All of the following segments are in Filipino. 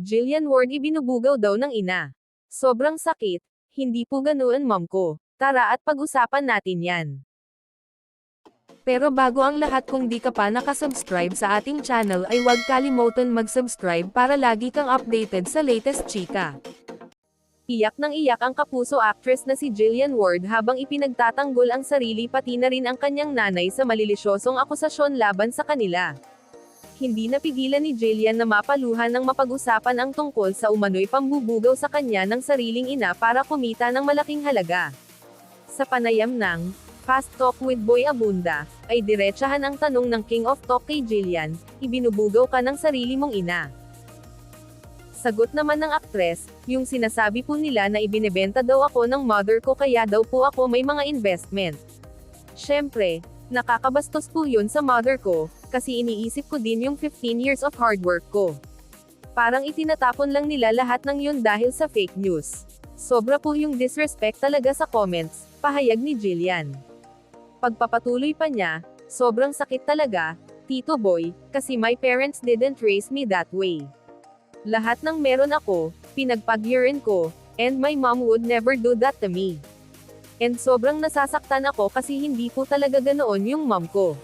Jillian Ward ibinubugaw daw ng ina. Sobrang sakit, hindi po ganoon mom ko. Tara at pag-usapan natin yan. Pero bago ang lahat, kung di ka pa nakasubscribe sa ating channel ay huwag kalimutan mag-subscribe para lagi kang updated sa latest chika. Iyak ng iyak ang kapuso actress na si Jillian Ward habang ipinagtatanggol ang sarili pati na rin ang kanyang nanay sa malilisyosong akusasyon laban sa kanila. Hindi napigilan ni Jillian na mapaluhan ng mapag-usapan ang tungkol sa umano'y pambubugaw sa kanya ng sariling ina para kumita ng malaking halaga. Sa panayam ng Fast Talk with Boy Abunda, ay diretsahan ang tanong ng King of Talk kay Jillian, ibinubugaw ka ng sarili mong ina. Sagot naman ng aktres, yung sinasabi po nila na ibinebenta daw ako ng mother ko kaya daw po ako may mga investment. Syempre, nakakabastos po yun sa mother ko, kasi iniisip ko din yung 15 years of hard work ko. Parang itinatapon lang nila lahat ng yun dahil sa fake news. Sobra po yung disrespect talaga sa comments, pahayag ni Jillian. Pagpapatuloy pa niya, sobrang sakit talaga, Tito Boy, kasi my parents didn't raise me that way. Lahat ng meron ako, pinagpagyuran ko, and my mom would never do that to me. And sobrang nasasaktan ako kasi hindi po talaga ganoon yung mom ko.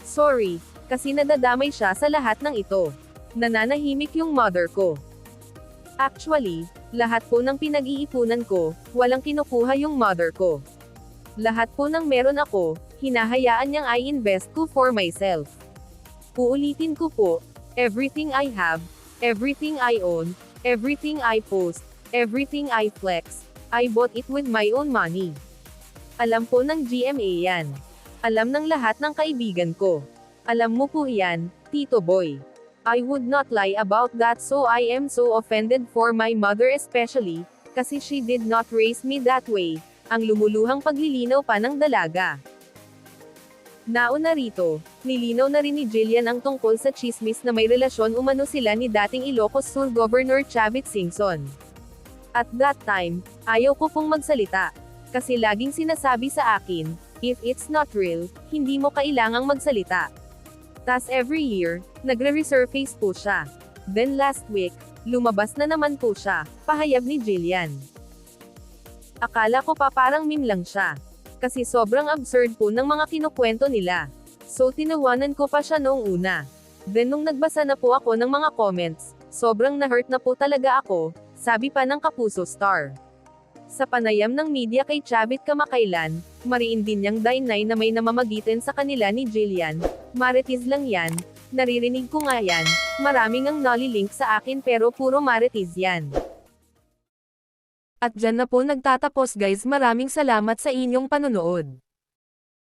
Sorry, kasi nadadamay siya sa lahat ng ito. Nananahimik yung mother ko. Actually, lahat po ng pinag-iipunan ko, walang kinukuha yung mother ko. Lahat po ng meron ako, hinahayaan niyang I-invest ko for myself. Uulitin ko po, everything I have, everything I own, everything I post, everything I flex, I bought it with my own money. Alam po ng GMA yan. Alam ng lahat ng kaibigan ko. Alam mo po yan, Tito Boy. I would not lie about that, so I am so offended for my mother especially, kasi she did not raise me that way. Ang lumuluhang paglilinaw pa ng dalaga. Nauna rito, nilinaw na rin ni Jillian ang tungkol sa chismis na may relasyon umano sila ni dating Ilocos Sur Governor Chavit Singson. At that time, ayaw ko pong magsalita. Kasi laging sinasabi sa akin, if it's not real, hindi mo kailangang magsalita. Tas every year, nagre-resurface po siya. Then last week, lumabas na naman po siya, pahayag ni Jillian. Akala ko pa parang meme lang siya. Kasi sobrang absurd po ng mga kinukwento nila. So tinawanan ko pa siya noong una. Then nung nagbasa na po ako ng mga comments, sobrang na-hurt na po talaga ako, sabi pa ng Kapuso Star. Sa panayam ng media kay Chavit kamakailan, mariin din niyang dainay na may namamagitan sa kanila ni Jillian. Marites lang yan, naririnig ko nga yan, maraming ang nalilink sa akin pero puro marites yan. At dyan na po nagtatapos guys, maraming salamat sa inyong panonood.